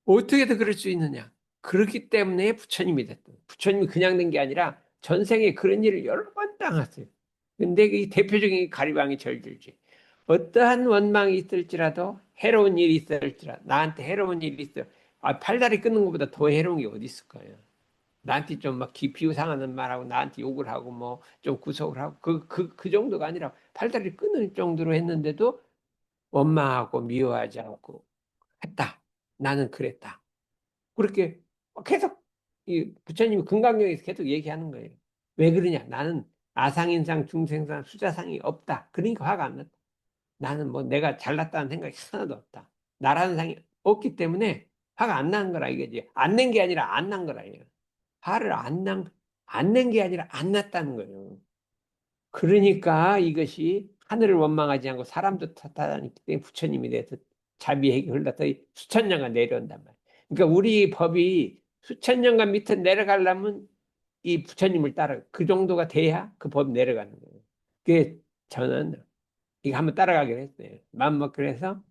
Speaker 1: 어떻게든 그럴 수 있느냐? 그렇기 때문에 부처님이 됐다. 부처님이 그냥 된 게 아니라 전생에 그런 일을 여러 번 당했어요. 근데 이 대표적인 가리방이 절들지. 어떠한 원망이 있을지라도 해로운 일이 있을지라 나한테 해로운 일이 있어요. 팔다리 끊는 것보다 더 해로운 게 어디 있을 거예요. 나한테 좀 막 기피 상하는 말하고 나한테 욕을 하고 뭐 좀 구속을 하고 그 정도가 아니라 팔다리 끊을 정도로 했는데도 원망하고 미워하지 않고 했다. 나는 그랬다. 그렇게 계속 이 부처님이 금강경에서 계속 얘기하는 거예요. 왜 그러냐? 나는 아상인상, 중생상, 수자상이 없다. 그러니까 화가 안 났다. 나는 뭐 내가 잘났다는 생각이 하나도 없다. 나라는 상이 없기 때문에 화가 안 나는 거라 이거지. 안 낸 게 아니라 안 난 거라 이거. 화를 안 낸 게 아니라 안 났다는 거예요. 그러니까 이것이 하늘을 원망하지 않고 사람도 탓하기 때문에 부처님이 돼서 자비에게 흘러서 수천 년간 내려온단 말이에요. 그러니까 우리 법이 수천 년간 밑에 내려가려면 이 부처님을 따라 그 정도가 돼야 그 법 내려가는 거예요. 그게 저는 이거 한번 따라가기로 했어요. 마음먹 그래서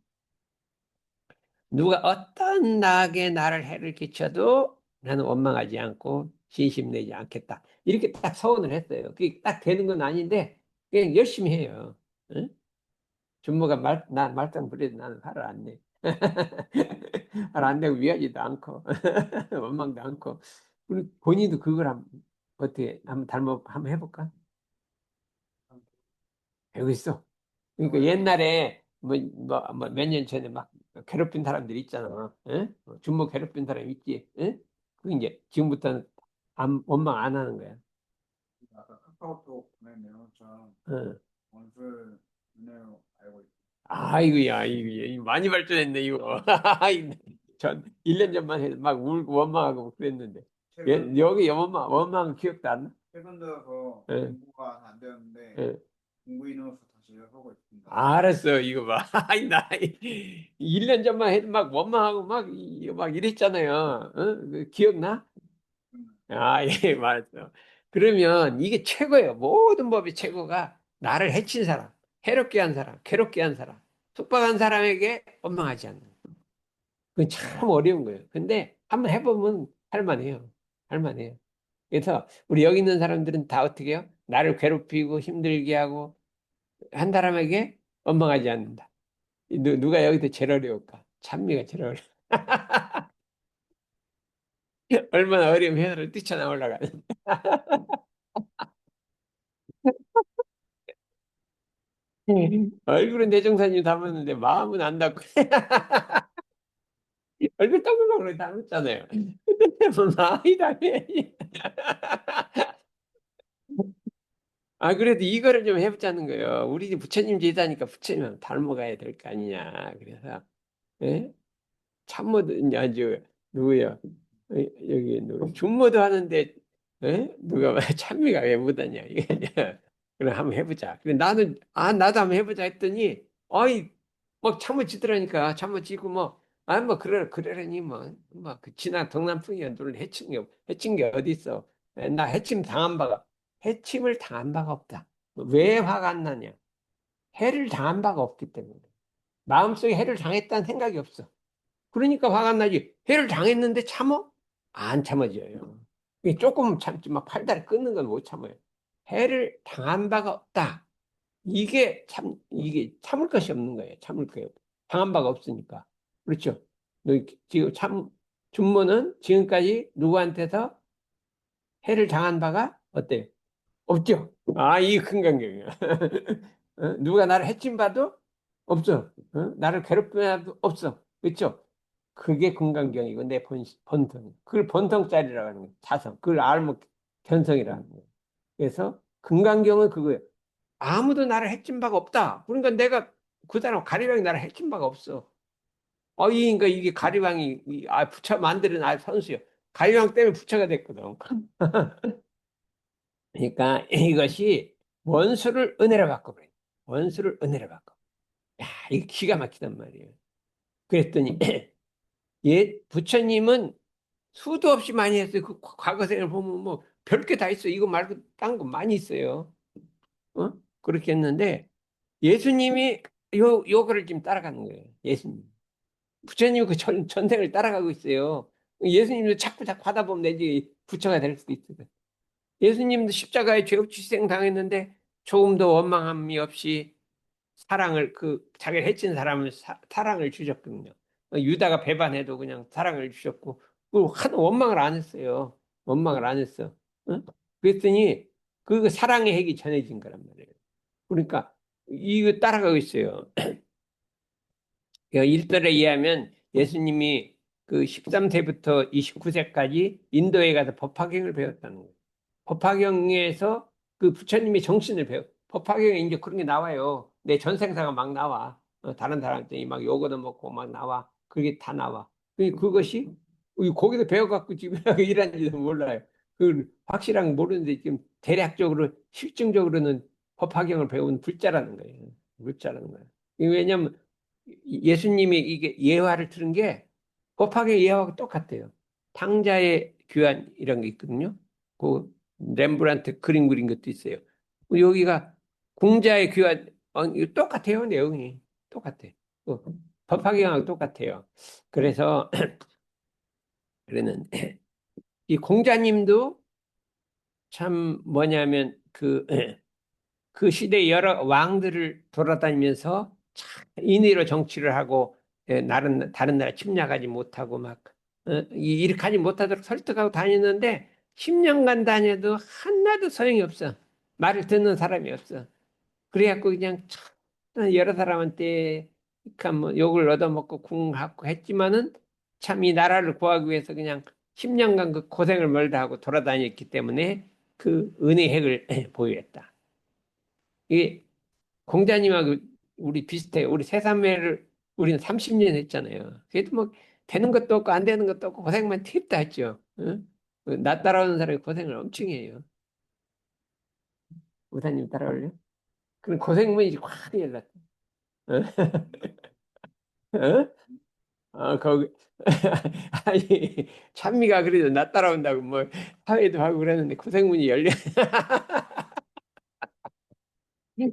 Speaker 1: 누가 어떤 나에게 나를 해를 끼쳐도 나는 원망하지 않고 진심 내지 않겠다. 이렇게 딱 서원을 했어요. 그게 딱 되는 건 아닌데 그냥 열심히 해요. 응? 준모가 나 말썽 부려도 나는 화를 안 내. 화를 안 내고 위하지도 않고 원망도 않고 우리 본인도 그걸 어떻게 한번 한번 해볼까? 배우고 있어. 그러니까 옛날에 몇 년 전에 막 괴롭힌 사람들 있잖아. 응? 준모 괴롭힌 사람 있지. 응? 그 이제 지금부터는 원망 안 하는 거야.
Speaker 2: 아까 카카오톡 보낸 내용처럼
Speaker 1: 응.
Speaker 2: 원술 은혜로 알고 있습니다.
Speaker 1: 아이고야, 이거 많이 발전했네, 이거. 전 1년 전만 해도 막 울고 원망하고 그랬는데.
Speaker 2: 최근
Speaker 1: 여기 원망은 기억도 안 나?
Speaker 2: 최근 들어서
Speaker 1: 응,
Speaker 2: 공부가 안 되는데
Speaker 1: 응.
Speaker 2: 공부 인원수 다시 하고 있습니다.
Speaker 1: 알았어, 이거 봐. 나 1년 전만 해도 막 원망하고 막 이랬잖아요. 응? 기억나? 예, 맞았어. 그러면 이게 최고예요. 모든 법이 최고가 나를 해친 사람, 해롭게 한 사람, 괴롭게 한 사람, 속박한 사람에게 원망하지 않는. 그건 참 어려운 거예요. 근데 한번 해보면 할만해요. 할만해요. 그래서 우리 여기 있는 사람들은 다 어떻게 해요? 나를 괴롭히고 힘들게 하고 한 사람에게 원망하지 않는다. 누가 여기서 제일 어려울까? 찬미가 제일 어려워. 얼마나 어려운 회사를 뛰쳐나오려고. 얼굴은 대종사님 닮았는데 마음은 안 닮고 얼굴 동글동글 닮았잖아요. 근데 뭐 마음이 닮아야지. 그래도 이거를 좀 해보자는 거예요. 우리 부처님 제자니까 부처님 닮아가야 될 거 아니냐. 그래서 예? 참모도 이제 아주 누구요? 여기 준모도 하는데 에? 누가 말 찬미가 왜 못하냐 이게 그래 한번 해보자. 그래 나는 나도 한번 해보자 했더니 아이 막 참아지더라니까 참아지고 뭐 그러려니 뭐그 지나 동남풍이야 누를 해친 게 어디 있어. 나 해침 당한 바가 해침을 당한 바가 없다. 왜 화가 안 나냐? 해를 당한 바가 없기 때문에 마음속에 해를 당했다는 생각이 없어. 그러니까 화가 안 나지. 해를 당했는데 참어? 안 참아져요. 이게 조금 참지 막 팔다리 끊는 건 못 참아요. 해를 당한 바가 없다. 이게 참을 것이 없는 거예요. 참을 거예요. 당한 바가 없으니까. 그렇죠? 너 지금 준모는 지금까지 누구한테서 해를 당한 바가 어때요? 없죠? 이게 큰 간격이야. 누가 나를 해친 바도 없어. 나를 괴롭힌 바도 없어. 그렇죠? 그게 금강경이고 내 본성. 그걸 본성짜리라고 하는 거예요. 자성. 그걸 알면 견성이라는 거예요. 그래서 금강경은 그거예요. 아무도 나를 해친 바가 없다. 그러니까 내가 그 사람 가리방이 나를 해친 바가 없어. 그러니까 이게 가리방이 부처 만드는 선수요. 가리방 때문에 부처가 됐거든. 그러니까 이것이 원수를 은혜로 바꿔버려. 원수를 은혜로 바꿔. 야, 이거 기가 막히단 말이에요. 그랬더니 부처님은 수도 없이 많이 했어요. 그 과거생을 보면 뭐 별게 다 있어요. 이거 말고 딴 거 많이 있어요. 어? 그렇게 했는데 예수님이 요거를 지금 따라가는 거예요. 예수님. 부처님이 그 전생을 따라가고 있어요. 예수님도 자꾸 하다 보면 내지 부처가 될 수도 있어요. 예수님도 십자가에 죄 없이 희생 당했는데 조금도 원망함이 없이 사랑을 자기를 해친 사람을 사랑을 주셨거든요. 유다가 배반해도 그냥 사랑을 주셨고 하도 원망을 안 했어요. 원망을 안 했어. 응? 그랬더니 그 사랑의 핵이 전해진 거란 말이에요. 그러니까 이거 따라가고 있어요. 일설에 의하면 예수님이 그 13세부터 29세까지 인도에 가서 법화경을 배웠다는 거예요. 법화경에서 그 부처님의 정신을 법화경에 이제 그런 게 나와요. 내 전생사가 막 나와. 다른 사람들이 막 요거도 먹고 막 나와. 그게 다 나와. 그것이 거기서 배워갖고 지금 일하는지도 몰라요. 그 확실한 건 모르는데 지금 대략적으로 실증적으로는 법화경을 배운 불자라는 거예요. 불자라는 거예요. 왜냐면 예수님이 이게 예화를 들은 게 법화경 예화하고 똑같아요. 탕자의 귀환 이런 게 있거든요. 그 렘브란트 그린 것도 있어요. 여기가 공자의 귀환 이거 똑같아요. 내용이 똑같아. 어, 법화경하고 똑같아요. 그래서 그러는 이 공자님도 참 뭐냐면 그 시대 여러 왕들을 돌아다니면서 참 인의로 정치를 하고 다른 나라 침략하지 못하고 막 이렇게 하지 못하도록 설득하고 다니는데 10년간 다녀도 하나도 소용이 없어. 말을 듣는 사람이 없어. 그래갖고 그냥 참 여러 사람한테 뭐 욕을 얻어먹고 궁하고 했지만은 참 이 나라를 구하기 위해서 그냥 10년간 그 고생을 멀다 하고 돌아다녔기 때문에 그 은혜 핵을 보유했다. 이게 공자님하고 우리 비슷해요. 우리 세산매를 우리는 30년 했잖아요. 그래도 뭐 되는 것도 없고 안 되는 것도 없고 고생만 튀다 했죠. 응? 나 따라오는 사람이 고생을 엄청 해요. 우사님 따라올래? 그럼 고생만 이제 확 열났다. 어? 어? 거기 아니 찬미가 그래도 나 따라온다고 뭐 사회도 하고 그랬는데 고생문이 열려.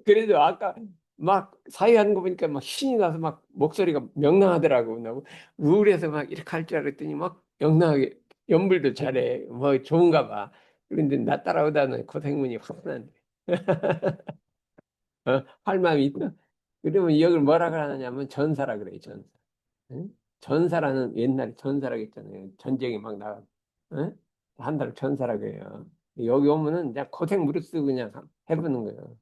Speaker 1: 그래도 아까 막 사회하는 거 보니까 막 신이 나서 막 목소리가 명랑하더라고. 나 우울해서 막 이렇게 할 줄 알았더니 막 명랑하게 연불도 잘해. 뭐 좋은가 봐. 그런데 나 따라오다는 고생문이 확 나네. 할 마음이 있다. 그러면 이걸 뭐라 그러냐면 전사라 그래, 전사. 응? 전사라는 옛날에 전사라고 했잖아요. 전쟁에 막 나가. 응? 한다고 전사라고 해요. 여기 오면은 그냥 고생 무릅쓰고 그냥 해보는 거예요.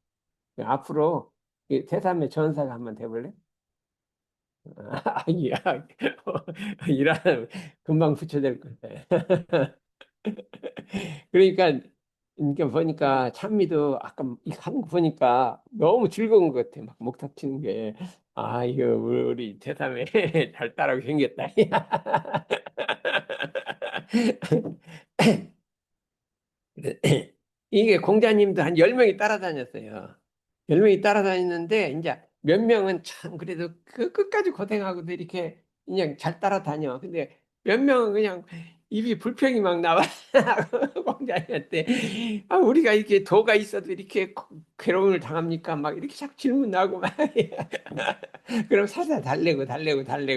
Speaker 1: 앞으로 이 새삼의 전사가 한번 돼볼래? 아니야. 일하면 금방 붙여될 거야. 그러니까, 보니까 찬미도 아까 이거 하는 거 보니까 너무 즐거운 것 같아. 막 목탁 치는 게. 이거 우리 새삼에 잘 따라오게 생겼다. 이게 공자님도 한 10명이 따라다녔어요. 10명이 따라다녔는데, 이제 몇 명은 참 그래도 그 끝까지 고생하고도 이렇게 그냥 잘 따라다녀. 근데 몇 명은 그냥 입이 불평이 막 나와. 공자님한테. 아, 우리가 이렇게 도가 있어도 이렇게 괴로움을 당합니까? 막 이렇게 자꾸 질문하고 막. 그럼 살살 달래고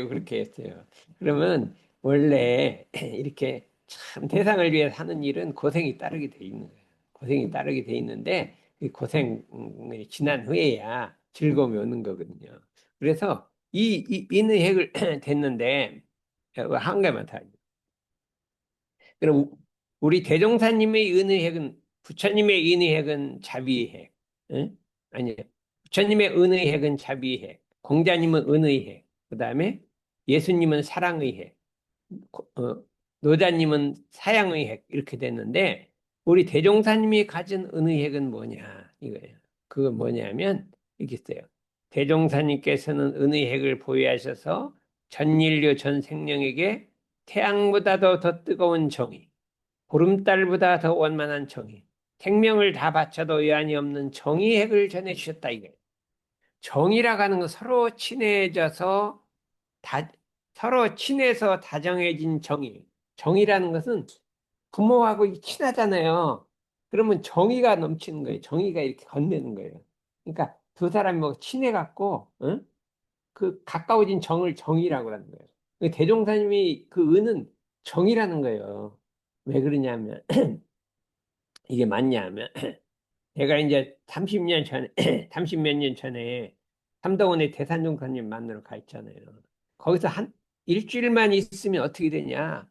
Speaker 1: 그렇게 했어요. 그러면 원래 이렇게 참 세상을 위해 사는 일은 고생이 따르게 돼 있는 거예요. 고생이 따르게 돼 있는데 이 고생이 지난 후에야 즐거움이 오는 거거든요. 그래서 이 인의핵을 됐는데 한 가지만 더. 그럼 우리 대종사님의 은의핵은 부처님의 은의핵은 자비핵, 응? 아니 부처님의 은의핵은 자비핵, 공자님은 은의핵, 그다음에 예수님은 사랑의핵, 어, 노자님은 사양의핵 이렇게 됐는데 우리 대종사님이 가진 은의핵은 뭐냐 이거예요. 그건 뭐냐면 이게 있어요. 대종사님께서는 은의핵을 보유하셔서 전 인류 전 생명에게 태양보다도 더 뜨거운 정의, 보름달보다 더 원만한 정의, 생명을 다 바쳐도 여한이 없는 정의핵을 전해주셨다 이거예요. 정의라고 하는 건 다, 서로 친해서 다정해진 정의. 정의라는 것은 부모하고 친하잖아요. 그러면 정의가 넘치는 거예요. 정의가 이렇게 건네는 거예요. 그러니까 두 사람이 뭐 친해갖고, 응? 그 가까워진 정을 정의라고 하는 거예요. 그 대종사님이 그 은은 정의라는 거예요. 왜 그러냐면, 이게 맞냐면, 제가 이제 30년 전에, 30몇 년 전에 삼도원에 대산종사님 만나러 가 있잖아요. 거기서 한 일주일만 있으면 어떻게 되냐?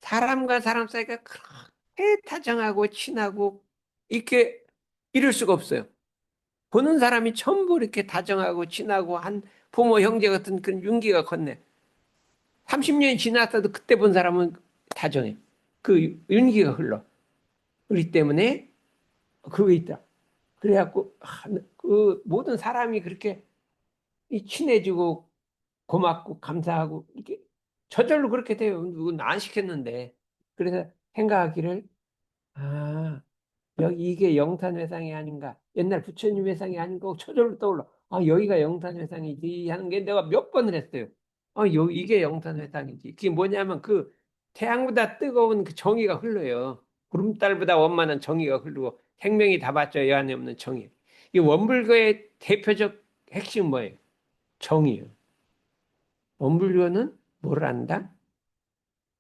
Speaker 1: 사람과 사람 사이가 그렇게 다정하고 친하고 이렇게 이럴 수가 없어요. 보는 사람이 전부 이렇게 다정하고 친하고 한 부모 형제 같은 그런 윤기가 건네. 30년이 지났어도 그때 본 사람은 다정해. 그 윤기가 흘러. 그렇기 때문에 그거 있다. 그래갖고 그 모든 사람이 그렇게 이 친해지고 고맙고 감사하고 이게 저절로 그렇게 돼요. 누군 안 시켰는데. 그래서 생각하기를 아 여기 이게 영산회상이 아닌가. 옛날 부처님 회상이 아닌가 하고 저절로 떠올라. 아 여기가 영산회상이지 하는 게 내가 몇 번을 했어요. 이게 영산회상이지. 그게 뭐냐면 그 태양보다 뜨거운 그 정의가 흘러요. 구름달보다 원만한 정의가 흐르고 생명이 다 바쳐 여한이 없는 정의. 이 원불교의 대표적 핵심 뭐예요? 정의요. 원불교는 뭘 안다?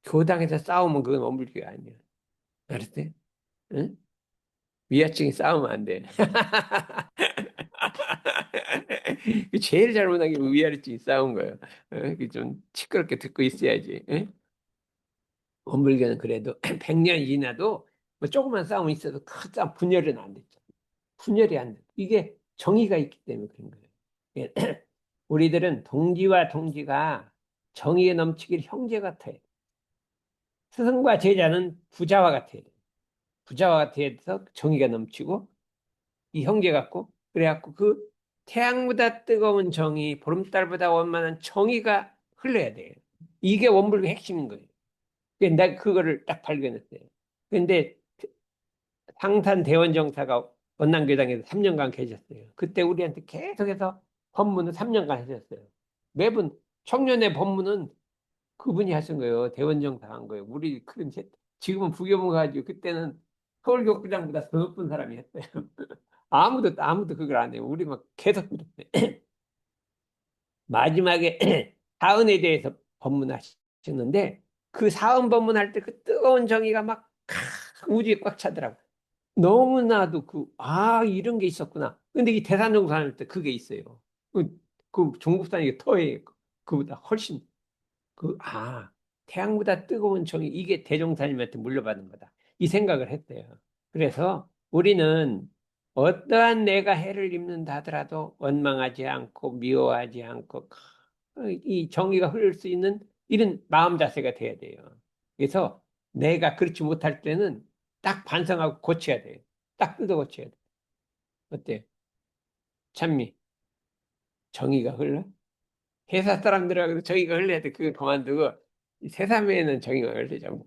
Speaker 1: 교당에서 싸우면 그건 원불교가 아니야. 알았어요? 응? 위아층이 싸우면 안 돼. 제일 잘못한 게 위아래층이 싸운 거예요. 좀 시끄럽게 듣고 있어야지. 응? 원불교는 그래도 100년 지나도 뭐 조그만 싸움이 있어도 큰 싸움, 분열은 안 됐죠. 분열이 안 돼. 이게 정의가 있기 때문에 그런 거예요. 예, 우리들은 동지와 동지가 정의에 넘치길 형제 같아요. 스승과 제자는 부자와 같아요. 부자와 같아서 정의가 넘치고 이 형제 같고 그래갖고 그 태양보다 뜨거운 정의, 보름달보다 원만한 정의가 흘러야 돼요. 이게 원불교의 핵심인 거예요. 내가 그거를 딱 발견했어요. 근데 상산 대원정사가 원남교당에서 3년간 계셨어요. 그때 우리한테 계속해서 법문을 3년간 하셨어요. 매분 청년의 법문은 그분이 하신 거예요. 대원정사 한 거예요. 우리 큰 지금은 부교문 가지고 그때는 서울교구장보다 더 높은 사람이 했어요. 아무도 그걸 안 해요. 우리 막 계속 그랬어요. 마지막에 사은에 대해서 법문하시는데 그 사은 법문할 때 그 뜨거운 정의가 막 우주에 꽉 차더라고. 너무나도 이런 게 있었구나. 근데 이 대산정사 할 때 그게 있어요. 그 종국산이 터에 그보다 훨씬 태양보다 뜨거운 정이 이게 대종사님한테 물려받은 거다. 이 생각을 했대요. 그래서 우리는 어떠한 내가 해를 입는다 하더라도 원망하지 않고 미워하지 않고 이 정의가 흐를 수 있는 이런 마음 자세가 돼야 돼요. 그래서 내가 그렇지 못할 때는 딱 반성하고 고쳐야 돼요. 딱 뜯어 고쳐야 돼. 어때? 찬미, 정의가 흘러? 회사 사람들하고 정의가 흘러야 돼. 그걸 그만두고 이 세상에는 정의가 흘리죠.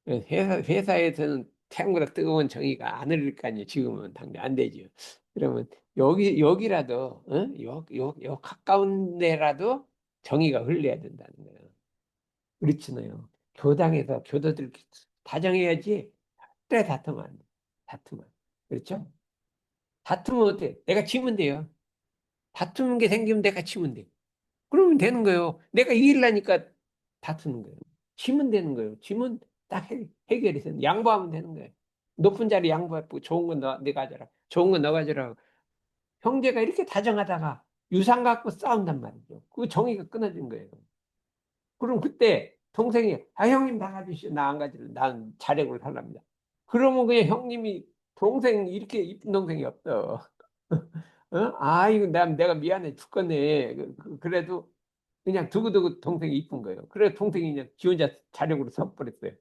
Speaker 1: 회사에서는 태양보다 뜨거운 정의가 안 흐를 거 아니에요. 지금은 당장 안 되죠. 그러면 여기라도, 어? 요 가까운 데라도 정의가 흘러야 된다는 거예요. 그렇잖아요. 교당에서 교도들 다정해야지. 그래, 다투면 안 돼. 다투면. 그렇죠? 다투면 어때? 내가 치면 돼요. 다투는 게 생기면 내가 치면 돼. 그러면 되는 거예요. 내가 이기려니까 다투는 거예요. 지면 되는 거예요. 지면 딱 해결이 되는 양보하면 되는 거예요. 높은 자리 양보하고 좋은 건 내가 가져라. 좋은 건 너가 가져라. 형제가 이렇게 다정하다가 유산 갖고 싸운단 말이죠. 그 정의가 끊어진 거예요. 그럼 그때 동생이 아 형님 다 가지시오. 나 안 가지려. 난 자력으로 살랍니다. 그러면 그냥 형님이 동생 이렇게 이쁜 동생이 없어. 어? 아 이거 내가 미안해 죽겠네. 그래도 그냥 두고두고 동생이 이쁜 거예요. 그래 동생이 그냥 지 혼자 자력으로 서버렸어요.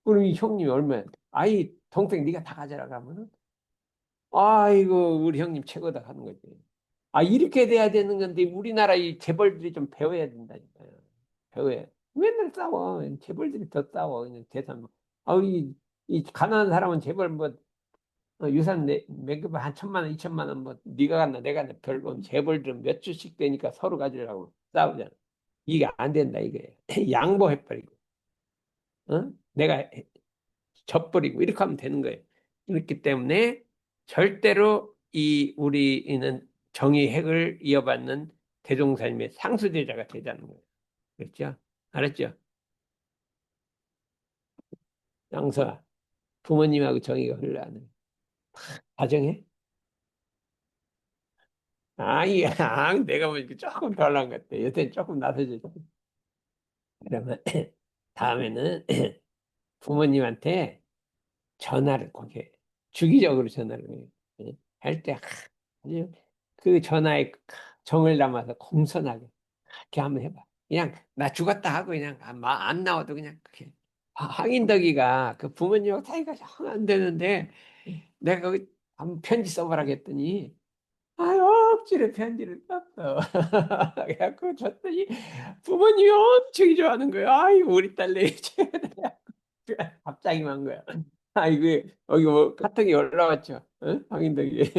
Speaker 1: 그럼 이 형님이 얼마나 아이 동생 네가 다 가져라 가면은 아이고 우리 형님 최고다 하는 거지. 아 이렇게 돼야 되는 건데 우리나라 이 재벌들이 좀 배워야 된다니까요. 배워야. 맨날 싸워. 재벌들이 더 싸워. 그냥 재산. 이 가난한 사람은 재벌 뭐 유산 매급 한 1,000만 원, 2천만 원 뭐 네가 갔나 내가 갔나 별거 재벌들은 몇 주씩 되니까 서로 가지려고 싸우잖아. 이게 안 된다 이게 양보해버리고 내가 져버리고 이렇게 하면 되는 거예요. 그렇기 때문에 절대로 이 우리는 정의핵을 이어받는 대종사님의 상수제자가 되자는 거예요. 그렇죠? 알았죠? 양서아 부모님하고 정의가 흘러가는 가정해? 내가 보니까 조금 별난 것 같아. 요새 조금 나서졌지. 그러면 다음에는 부모님한테 전화를 꼭 해. 주기적으로 전화를 해. 할 때, 아주 그 전화에 정을 담아서 공손하게 이렇게 한번 해봐. 그냥 나 죽었다 하고 그냥 안 나와도 그냥 그렇게. 황인덕이가 그 부모님하고 사이가 영 안 되는데 내가 거기 한번 편지 써보라 했더니 아유 억지로 편지를 썼어. 그래갖고 줬더니 부모님이 엄청 좋아하는 거예요. 아이고 우리 딸내 갑자기만 거야. 아이고 여기 뭐 카톡이 올라왔죠. 어? 황인덕이.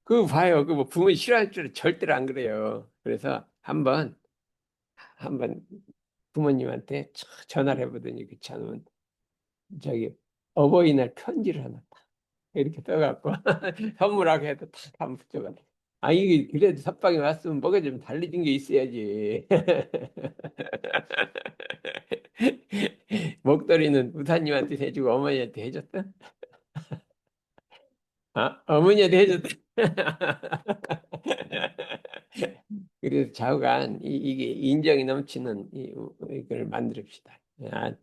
Speaker 1: 그거 봐요. 그 뭐 부모님 싫어할 줄은 절대로 안 그래요. 그래서 한번 부모님한테 전화를 해보더니 그 차는 저기 어버이날 편지를 하나 딱 이렇게 써갖고 선물하게 해도 탁 한번 붙여가. 아 이게 그래도 선방이 왔으면 뭐가 좀 달라진 게 있어야지. 목도리는 우사님한테 해주고 어머니한테 해줬어? 아 어머니한테 해줬다. 그래서 좌우간 이게 인정이 넘치는 이걸 만듭시다. 아,